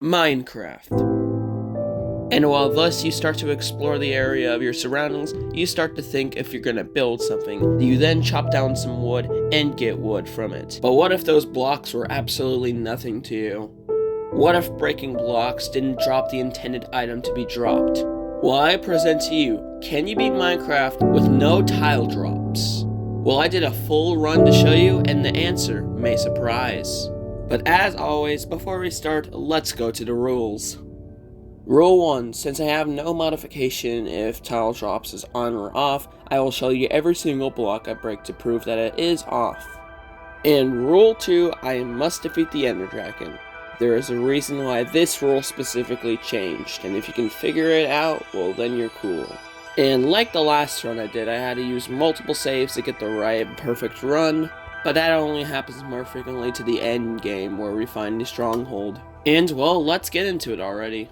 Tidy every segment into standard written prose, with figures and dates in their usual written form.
Minecraft. And while thus you start to explore the area of your surroundings, you start to think if you're gonna build something. You then chop down some wood and get wood from it. But what if those blocks were absolutely nothing to you? What if breaking blocks didn't drop the intended item to be dropped? Well, I present to you, can you beat Minecraft with no tile drops? Well, I did a full run to show you, and the answer may surprise. But as always, before we start, let's go to the rules. Rule 1, since I have no modification if tile drops is on or off, I will show you every single block I break to prove that it is off. And Rule 2, I must defeat the Ender Dragon. There is a reason why this rule specifically changed, and if you can figure it out, well then you're cool. And like the last run I did, I had to use multiple saves to get the right perfect run, but that only happens more frequently to the end game where we find the stronghold. And well, let's get into it already.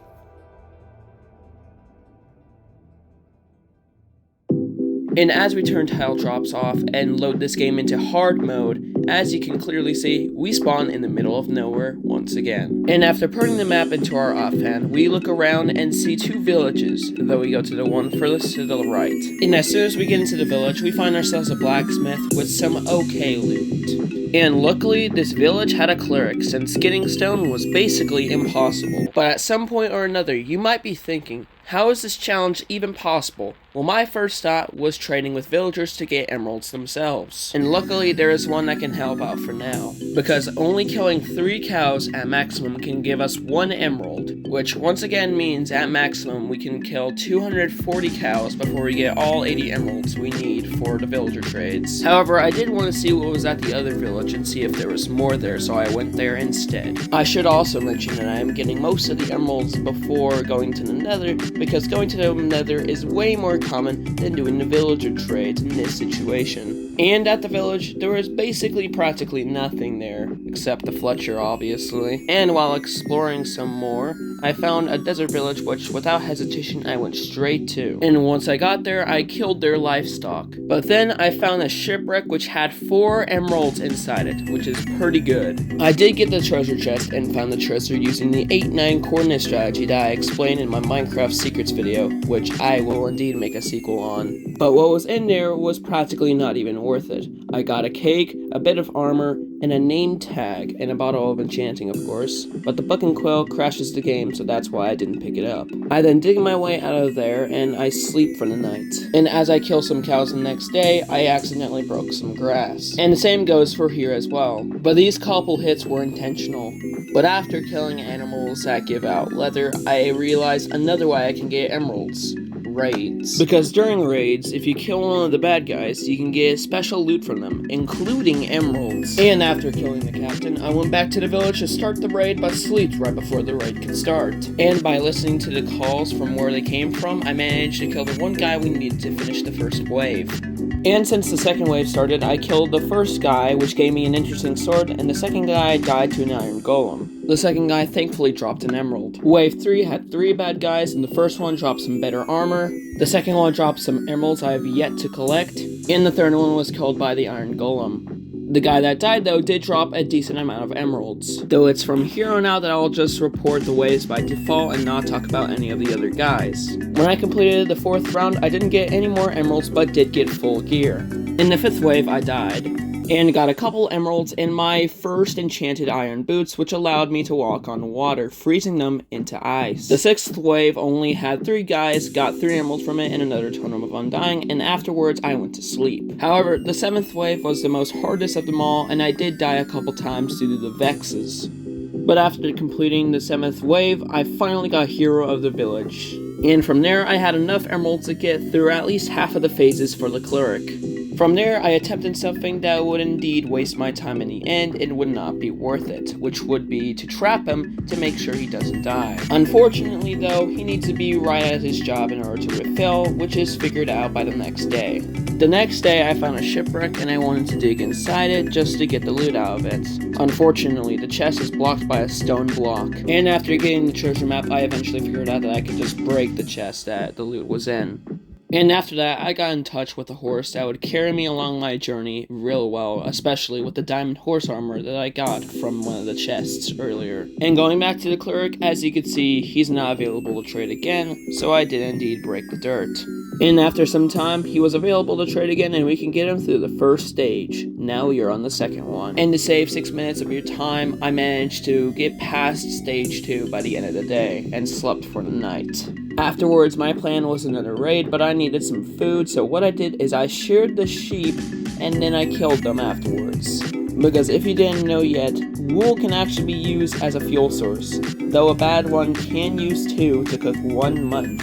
And as we turn tile drops off and load this game into hard mode, as you can clearly see, we spawn in the middle of nowhere once again. And after putting the map into our offhand, we look around and see two villages, though we go to the one furthest to the right. And as soon as we get into the village, we find ourselves a blacksmith with some okay loot. And luckily, this village had a cleric, since getting stone was basically impossible. But at some point or another, you might be thinking, how is this challenge even possible? Well, my first thought was trading with villagers to get emeralds themselves. And luckily, there is one that can help out for now. Because only killing 3 cows at maximum can give us 1 emerald, which once again means at maximum we can kill 240 cows before we get all 80 emeralds we need for the villager trades. However, I did want to see what was at the other village and see if there was more there, so I went there instead. I should also mention that I am getting most of the emeralds before going to the nether, because going to the nether is way more common than doing the villager trades in this situation. And at the village, there was basically practically nothing there, except the Fletcher obviously. And while exploring some more, I found a desert village which without hesitation I went straight to. And once I got there, I killed their livestock. But then I found a shipwreck which had 4 emeralds inside it, which is pretty good. I did get the treasure chest and found the treasure using the 8-9 coordinate strategy that I explained in my Minecraft Secrets video, which I will indeed make a sequel on. But what was in there was practically not even worth it. I got a cake, a bit of armor, and a name tag, and a bottle of enchanting of course, but the Buck and Quill crashes the game, so that's why I didn't pick it up. I then dig my way out of there, and I sleep for the night. And as I kill some cows the next day, I accidentally broke some grass. And the same goes for here as well. But these couple hits were intentional. But after killing animals that give out leather, I realized another way I can get emeralds. Raids. Because during raids, if you kill one of the bad guys, you can get special loot from them, including emeralds. And after killing the captain, I went back to the village to start the raid, but slept right before the raid could start. And by listening to the calls from where they came from, I managed to kill the one guy we needed to finish the first wave. And since the second wave started, I killed the first guy, which gave me an interesting sword, and the second guy died to an iron golem. The second guy thankfully dropped an emerald. Wave 3 had 3 bad guys, and the first one dropped some better armor. The second one dropped some emeralds I have yet to collect, and the third one was killed by the iron golem. The guy that died though did drop a decent amount of emeralds, though it's from here on out that I'll just report the waves by default and not talk about any of the other guys. When I completed the 4th round, I didn't get any more emeralds but did get full gear. In the 5th wave I died, and got a couple emeralds in my first enchanted iron boots, which allowed me to walk on water, freezing them into ice. The 6th wave only had 3 guys, got 3 emeralds from it and another totem of undying, and afterwards I went to sleep. However, the 7th wave was the most hardest of them all, and I did die a couple times due to the vexes. But after completing the 7th wave, I finally got hero of the village. And from there, I had enough emeralds to get through at least half of the phases for the cleric. From there, I attempted something that would indeed waste my time in the end and would not be worth it, which would be to trap him to make sure he doesn't die. Unfortunately though, he needs to be right at his job in order to refill, which is figured out by the next day. The next day I found a shipwreck and I wanted to dig inside it just to get the loot out of it. Unfortunately, the chest is blocked by a stone block, and after getting the treasure map, I eventually figured out that I could just break the chest that the loot was in. And after that, I got in touch with a horse that would carry me along my journey real well, especially with the diamond horse armor that I got from one of the chests earlier. And going back to the cleric, as you can see, he's not available to trade again, so I did indeed break the dirt. And after some time, he was available to trade again, and we can get him through the first stage. Now we are on the second one. And to save 6 minutes of your time, I managed to get past stage 2 by the end of the day, and slept for the night. Afterwards, my plan was another raid, but I needed some food, so what I did is I sheared the sheep, and then I killed them afterwards. Because if you didn't know yet, wool can actually be used as a fuel source, though a bad one can use 2 to cook 1 mud.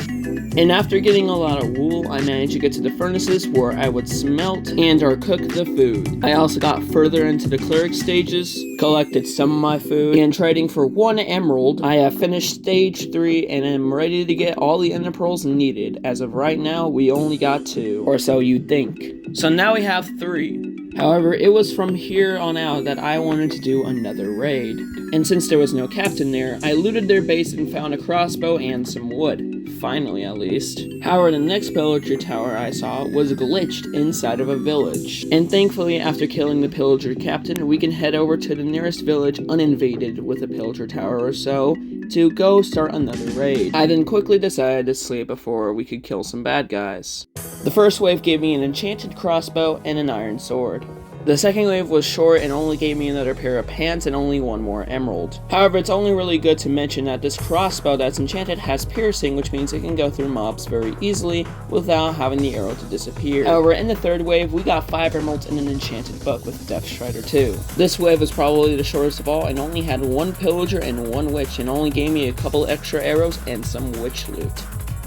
And after getting a lot of wool, I managed to get to the furnaces where I would smelt and or cook the food. I also got further into the cleric stages, collected some of my food, and trading for 1 emerald, I have finished stage 3 and am ready to get all the ender pearls needed. As of right now, we only got 2, or so you'd think. So now we have 3. However, it was from here on out that I wanted to do another raid. And since there was no captain there, I looted their base and found a crossbow and some wood. Finally, at least. However, the next pillager tower I saw was glitched inside of a village. And thankfully, after killing the pillager captain, we can head over to the nearest village uninvaded with a pillager tower or so to go start another raid. I then quickly decided to sleep before we could kill some bad guys. The first wave gave me an enchanted crossbow and an iron sword. The second wave was short and only gave me another pair of pants and only 1 more emerald. However, it's only really good to mention that this crossbow that's enchanted has piercing, which means it can go through mobs very easily without having the arrow to disappear. However, in the third wave, we got 5 emeralds and an enchanted book with Death Strider 2. This wave was probably the shortest of all and only had 1 pillager and 1 witch and only gave me a couple extra arrows and some witch loot.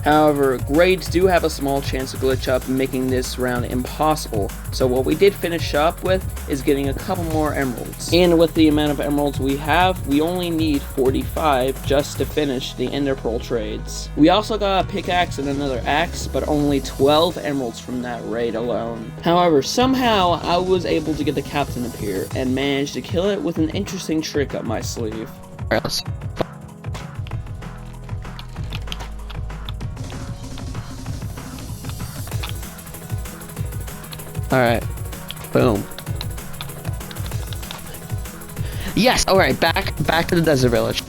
However, grades do have a small chance to glitch up, making this round impossible, so what we did finish up with is getting a couple more emeralds. And with the amount of emeralds we have, we only need 45 just to finish the ender pearl trades. We also got a pickaxe and another axe, but only 12 emeralds from that raid alone. However, somehow I was able to get the captain up here and managed to kill it with an interesting trick up my sleeve. Alright. Boom. Yes! Alright, back to the desert village.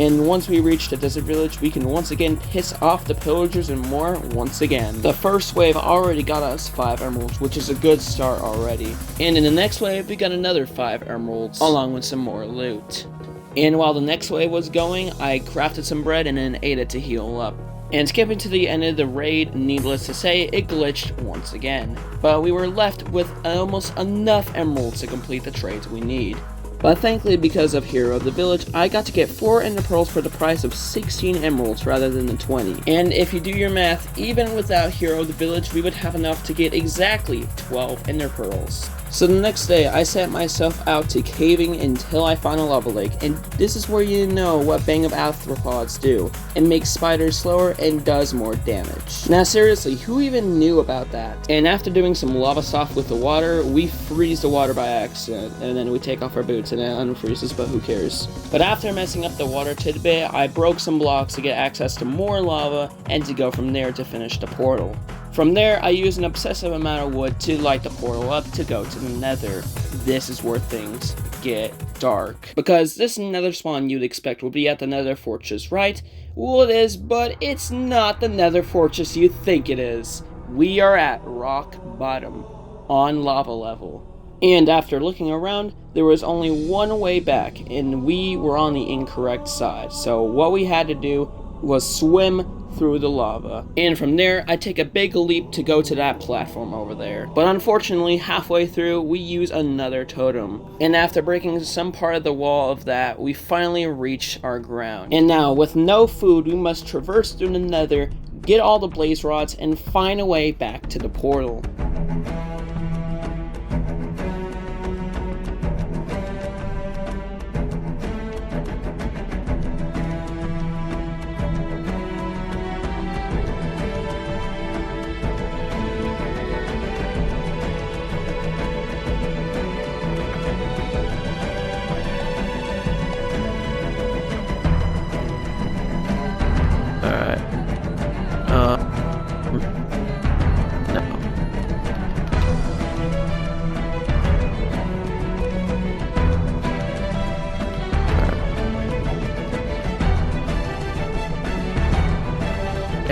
And once we reach the desert village, we can once again piss off the pillagers and more once again. The first wave already got us 5 emeralds, which is a good start already. And in the next wave, we got another 5 emeralds, along with some more loot. And while the next wave was going, I crafted some bread and then ate it to heal up. And skipping to the end of the raid, needless to say, it glitched once again. But we were left with almost enough emeralds to complete the trades we need. But thankfully, because of Hero of the Village, I got to get 4 ender pearls for the price of 16 emeralds rather than the 20. And if you do your math, even without Hero of the Village, we would have enough to get exactly 12 ender pearls. So the next day, I set myself out to caving until I found a lava lake, and this is where you know what Bang of Arthropods do. It makes spiders slower and does more damage. Now seriously, who even knew about that? And after doing some lava soft with the water, we freeze the water by accident, and then we take off our boots and it unfreezes, but who cares? But after messing up the water tidbit, I broke some blocks to get access to more lava, and to go from there to finish the portal. From there, I used an obsessive amount of wood to light the portal up to go to the nether. This is where things get dark. Because this nether spawn you'd expect would be at the nether fortress, right? Well, it is, but it's not the nether fortress you think it is. We are at rock bottom, on lava level. And after looking around, there was only one way back, and we were on the incorrect side. So what we had to do was swim through the lava. And from there, I take a big leap to go to that platform over there. But unfortunately, halfway through, we use another totem. And after breaking some part of the wall of that, we finally reach our ground. And now, with no food, we must traverse through the nether, get all the blaze rods, and find a way back to the portal.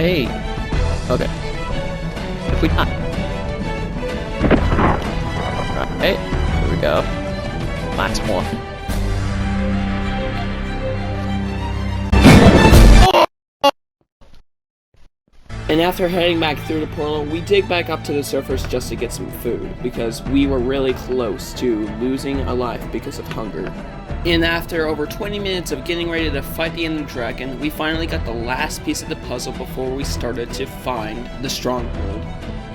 Hey. Okay. If we die. Right. Here we go. Lots more. And after heading back through the portal, we dig back up to the surface just to get some food, because we were really close to losing our life because of hunger. And after over 20 minutes of getting ready to fight the Ender Dragon, we finally got the last piece of the puzzle before we started to find the stronghold.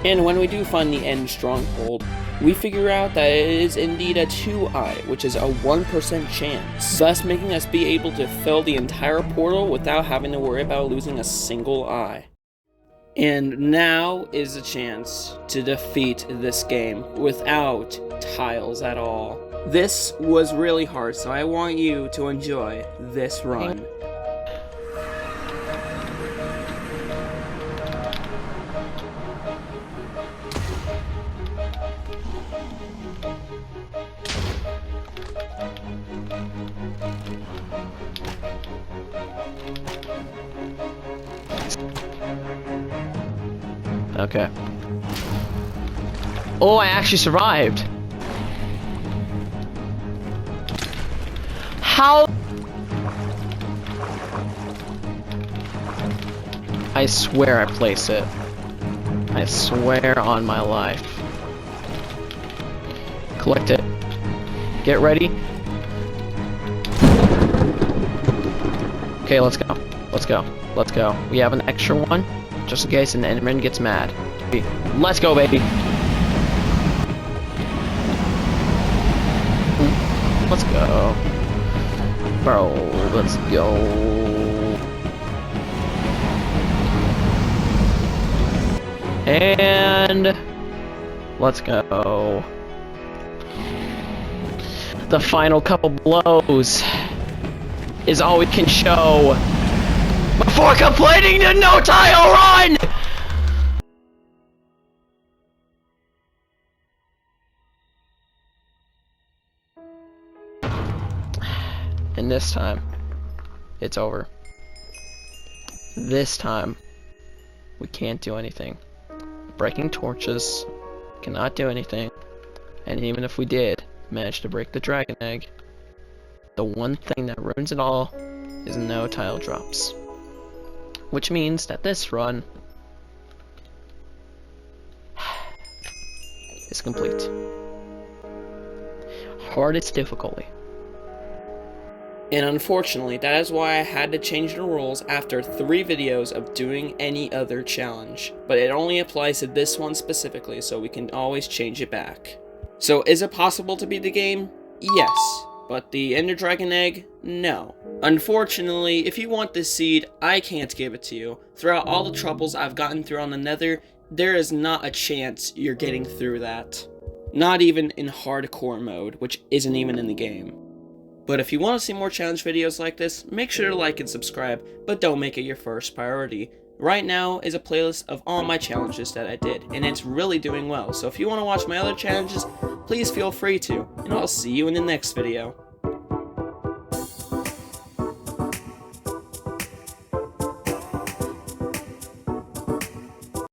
And when we do find the End stronghold, we figure out that it is indeed a 2-eye, which is a 1% chance, thus making us be able to fill the entire portal without having to worry about losing a single eye. And now is a chance to defeat this game without tiles at all. This was really hard, so I want you to enjoy this run. Okay. Oh, I actually survived. How? I swear I place it. I swear on my life. Collect it. Get ready. Okay, let's go. Let's go. Let's go. We have an extra one, just in case an Enderman gets mad. Let's go, baby. Let's go. Bro, let's go. And let's go. The final couple blows is all we can show before completing the no tile run! And this time, it's over. This time, we can't do anything. Breaking torches, cannot do anything. And even if we did manage to break the dragon egg, the one thing that ruins it all is no tile drops. Which means that this run is complete. Hardest difficulty. And unfortunately, that is why I had to change the rules after 3 videos of doing any other challenge. But it only applies to this one specifically, so we can always change it back. So is it possible to beat the game? Yes. But the Ender Dragon Egg? No. Unfortunately, if you want this seed, I can't give it to you. Throughout all the troubles I've gotten through on the Nether, there is not a chance you're getting through that. Not even in hardcore mode, which isn't even in the game. But if you want to see more challenge videos like this, make sure to like and subscribe, but don't make it your first priority. Right now is a playlist of all my challenges that I did, and it's really doing well, so if you want to watch my other challenges, please feel free to, and I'll see you in the next video.